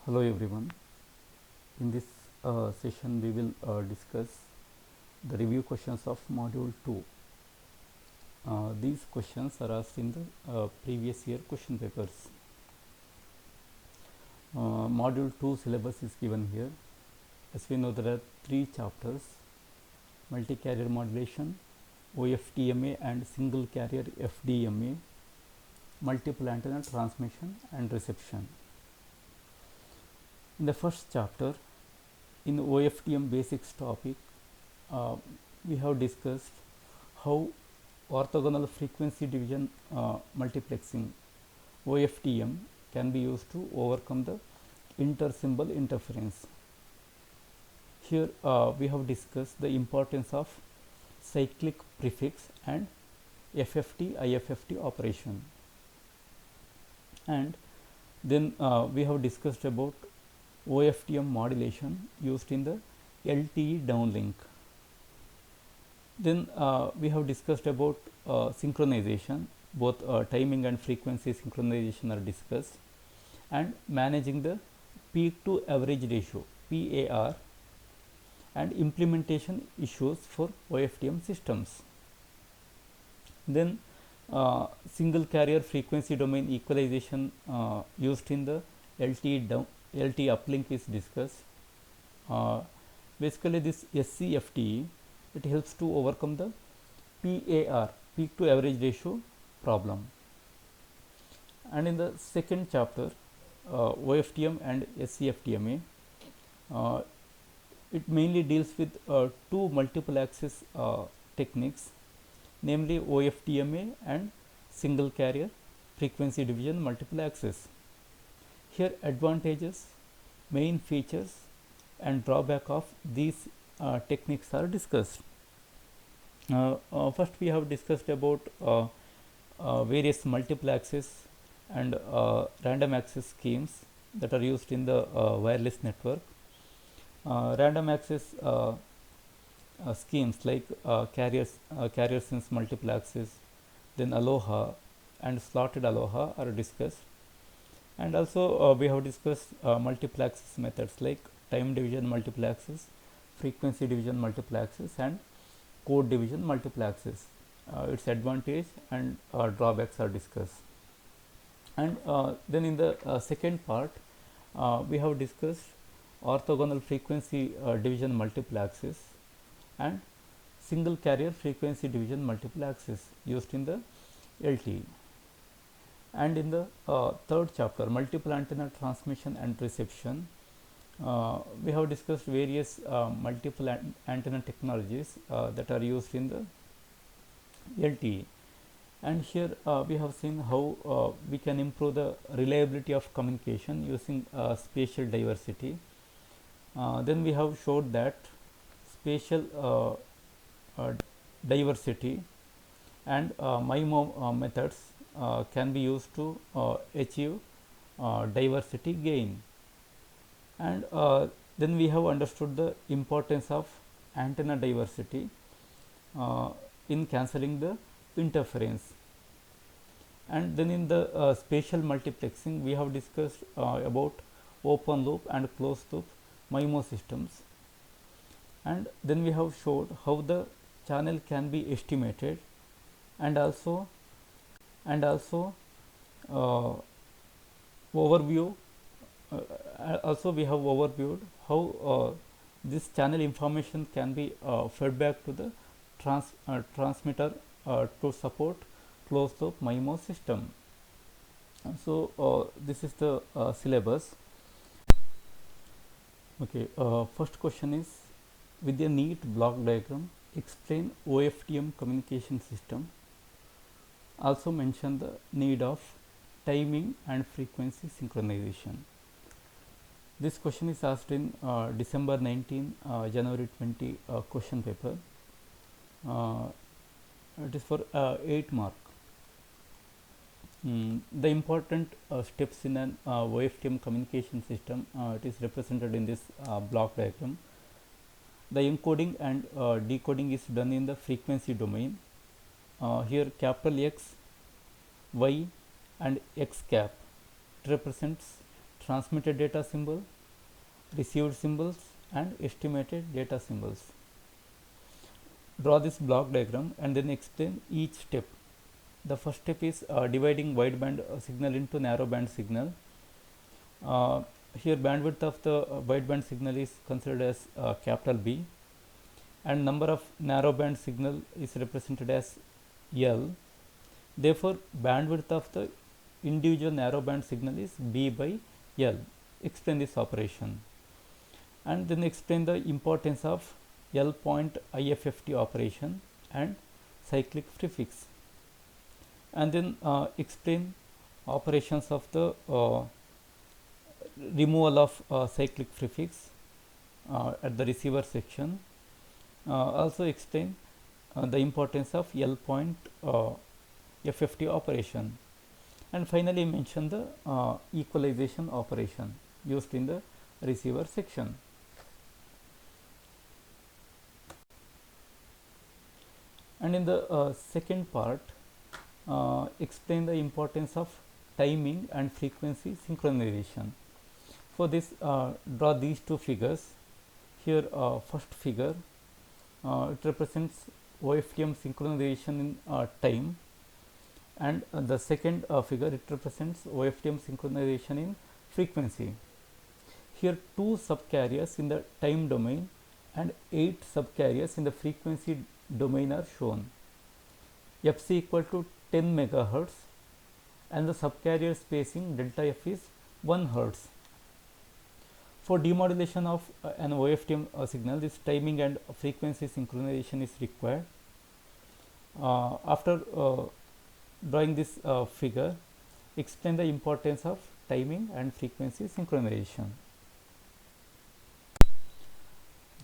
Hello everyone. In this session we will discuss the review questions of module 2. These questions are asked in the previous year question papers. Module 2 syllabus is given here. As we know, there are 3 chapters: multi-carrier modulation, OFDMA and single carrier FDMA, multiple antenna transmission and reception. In the first chapter, in OFDM basics topic, uh, we have discussed how orthogonal frequency division multiplexing OFDM can be used to overcome the inter-symbol interference. Here we have discussed the importance of cyclic prefix and FFT IFFT operation, and then we have discussed about OFDM modulation used in the LTE downlink. Then we have discussed about synchronization, both timing and frequency synchronization are discussed, and managing the peak to average ratio PAR and implementation issues for OFDM systems. Then single carrier frequency domain equalization used in the LTE uplink is discussed. Basically this SCFTE, it helps to overcome the PAR, peak to average ratio problem. And in the second chapter, OFDM and SCFDMA, it mainly deals with two multiple access techniques, namely OFDMA and single carrier frequency division multiple access. Here advantages, main features and drawback of these techniques are discussed. First we have discussed about various multiple access and random access schemes that are used in the wireless network. Random access schemes like carrier sense multiple access, then Aloha and slotted Aloha are discussed. And also we have discussed multiple access methods like time division multiple access, frequency division multiple access, and code division multiple access. Its advantage and drawbacks are discussed. And then in the second part, we have discussed orthogonal frequency division multiple access and single carrier frequency division multiple access used in the LTE. And in the third chapter, multiple antenna transmission and reception, we have discussed various multiple antenna technologies that are used in the LTE. And here we have seen how we can improve the reliability of communication using spatial diversity. Then we have showed that spatial diversity and MIMO methods can be used to achieve diversity gain. And then we have understood the importance of antenna diversity in cancelling the interference. And then in the spatial multiplexing, we have discussed about open loop and closed loop MIMO systems. And then we have showed how the channel can be estimated, and also overview. Also we have overviewed how this channel information can be fed back to the transmitter to support closed loop MIMO system. So this is the syllabus. Okay, first question is, with a neat block diagram, explain OFDM communication system. Also mention the need of timing and frequency synchronization. This question is asked in December 19, January 20 question paper. It is for 8 mark. The important steps in an OFDM communication system, it is represented in this block diagram. The encoding and decoding is done in the frequency domain. Here capital X, Y and X cap represents transmitted data symbol, received symbols, and estimated data symbols. Draw this block diagram and then explain each step. The first step is dividing wideband signal into narrowband signal. Here bandwidth of the wideband signal is considered as capital B, and number of narrowband signal is represented as L. Therefore, bandwidth of the individual narrowband signal is B by L. Explain this operation, and then explain the importance of L point IFFT operation and cyclic prefix, and then explain operations of the removal of cyclic prefix at the receiver section. Also explain the importance of L point FFT operation, and finally mention the equalization operation used in the receiver section. And in the second part, explain the importance of timing and frequency synchronization. For this, draw these two figures. Here, first figure, it represents OFDM synchronization in time, and the second figure, it represents OFDM synchronization in frequency. Here, 2 subcarriers in the time domain and 8 subcarriers in the frequency domain are shown. Fc equal to 10 megahertz, and the subcarrier spacing delta f is 1 hertz. For demodulation of an OFDM signal, this timing and frequency synchronization is required. After drawing this figure, explain the importance of timing and frequency synchronization.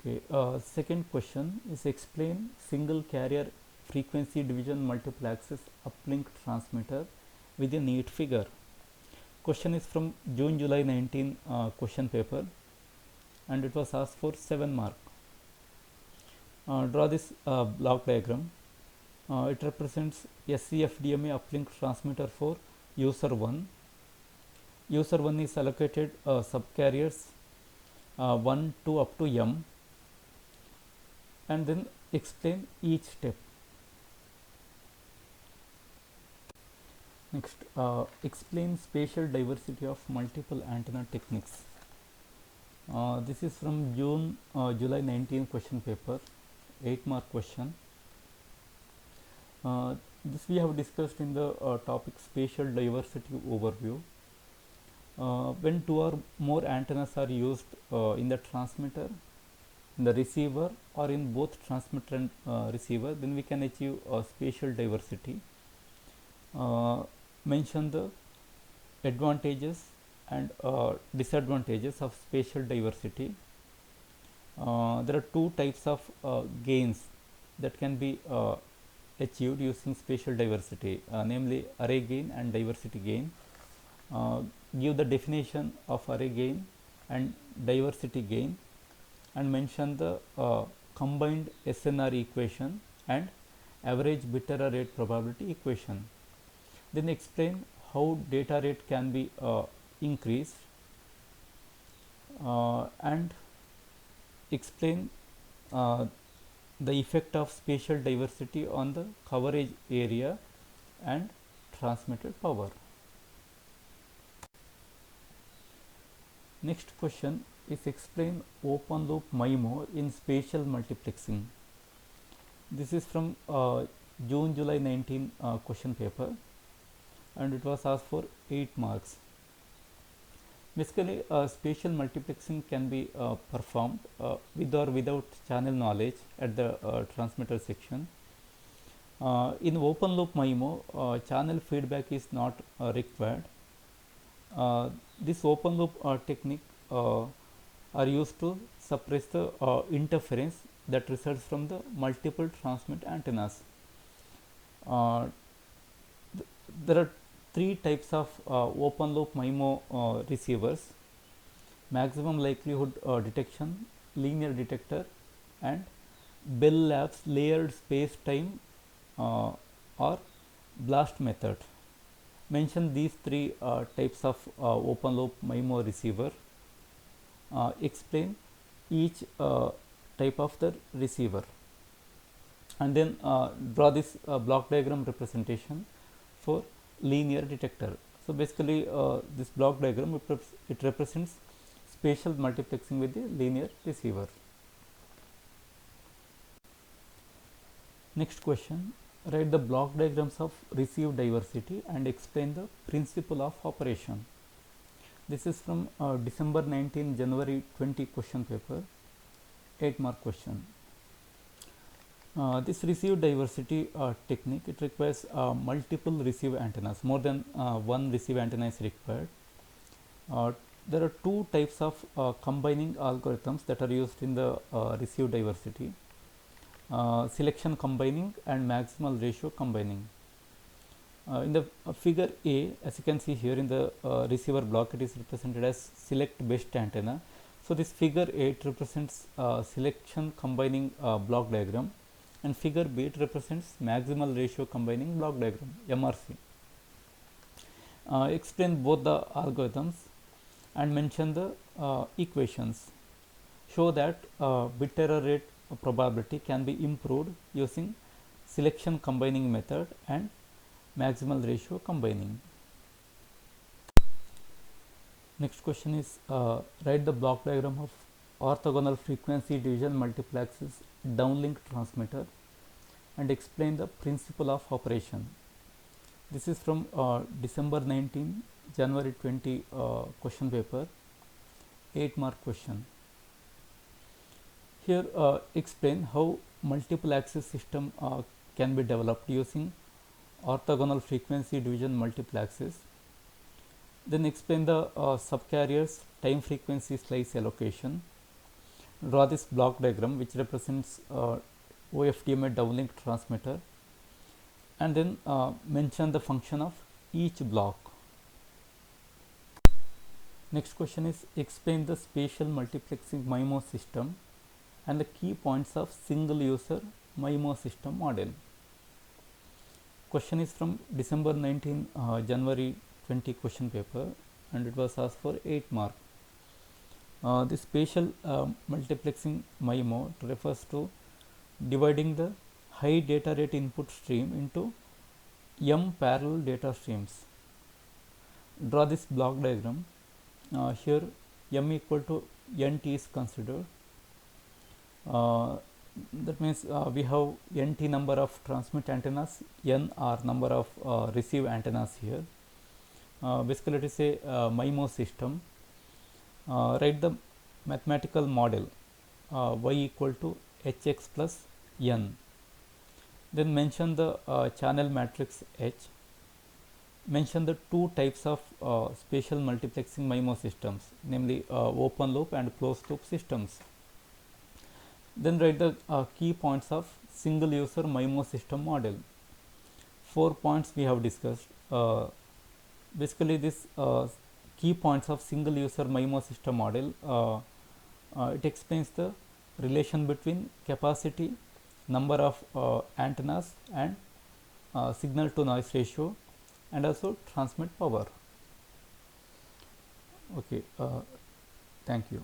Okay, second question is explain single carrier frequency division multiple access uplink transmitter with a neat figure. Question is from June-July 19 question paper, and it was asked for 7 mark. Draw this block diagram. It represents SCFDMA uplink transmitter for user 1. User 1 is allocated subcarriers 1 to up to M, and then explain each step. Next, explain spatial diversity of multiple antenna techniques. This is from July 19 question paper, 8 mark question. This we have discussed in the topic spatial diversity overview. When 2 or more antennas are used in the transmitter, in the receiver, or in both transmitter and receiver, then we can achieve spatial diversity. Mention the advantages and disadvantages of spatial diversity. There are 2 types of gains that can be achieved using spatial diversity, namely array gain and diversity gain. Give the definition of array gain and diversity gain, and mention the combined SNR equation and average bit error rate probability equation. Then explain how data rate can be increased, and explain the effect of spatial diversity on the coverage area and transmitted power. Next question is explain open loop MIMO in spatial multiplexing. This is from June-July 19 question paper, and it was asked for 8 marks. Basically, spatial multiplexing can be performed with or without channel knowledge at the transmitter section. In open loop MIMO, channel feedback is not required. This open loop technique are used to suppress the interference that results from the multiple transmit antennas. There are 3 types of open loop MIMO receivers: maximum likelihood detection, linear detector, and Bell Labs layered space time or blast method. mention these three types of open loop MIMO receiver, explain each type of the receiver, and then draw this block diagram representation for linear detector. So basically this block diagram it represents spatial multiplexing with the linear receiver. Next question, write the block diagrams of receive diversity and explain the principle of operation. This is from December 19, January 20 question paper, 8 mark question. This receive diversity technique, it requires multiple receive antennas, more than one receive antenna is required. There are two types of combining algorithms that are used in the receive diversity, selection combining and maximal ratio combining. In the figure A, as you can see here in the receiver block, it is represented as select best antenna. So this figure A, it represents selection combining block diagram, and figure B, it represents maximal ratio combining block diagram, MRC. Explain both the algorithms and mention the equations. Show that bit error rate probability can be improved using selection combining method and maximal ratio combining. Next question is write the block diagram of orthogonal frequency division multiplexes downlink transmitter and explain the principle of operation. This is from December 19, January 20 question paper, 8 mark question. Here explain how multiple axis system can be developed using orthogonal frequency division multiplexes. Then explain the subcarriers time frequency slice allocation. Draw this block diagram which represents OFDMA downlink transmitter, and then mention the function of each block. Next question is explain the spatial multiplexing MIMO system and the key points of single user MIMO system model. Question is from December 19, January 20 question paper, and it was asked for 8 mark. The spatial multiplexing MIMO refers to dividing the high data rate input stream into m parallel data streams. Draw this block diagram. Here m equal to nt is considered. That means we have nt number of transmit antennas, n are number of receive antennas here. Basically it is a MIMO system. Write the mathematical model y equal to hx plus n. Then mention the channel matrix H. Mention the two types of spatial multiplexing MIMO systems, namely open loop and closed loop systems. Then write the key points of single user MIMO system model. 4 points we have discussed. Basically this key points of single user MIMO system model, it explains the relation between capacity, number of antennas, and signal to noise ratio, and also transmit power. Okay, thank you.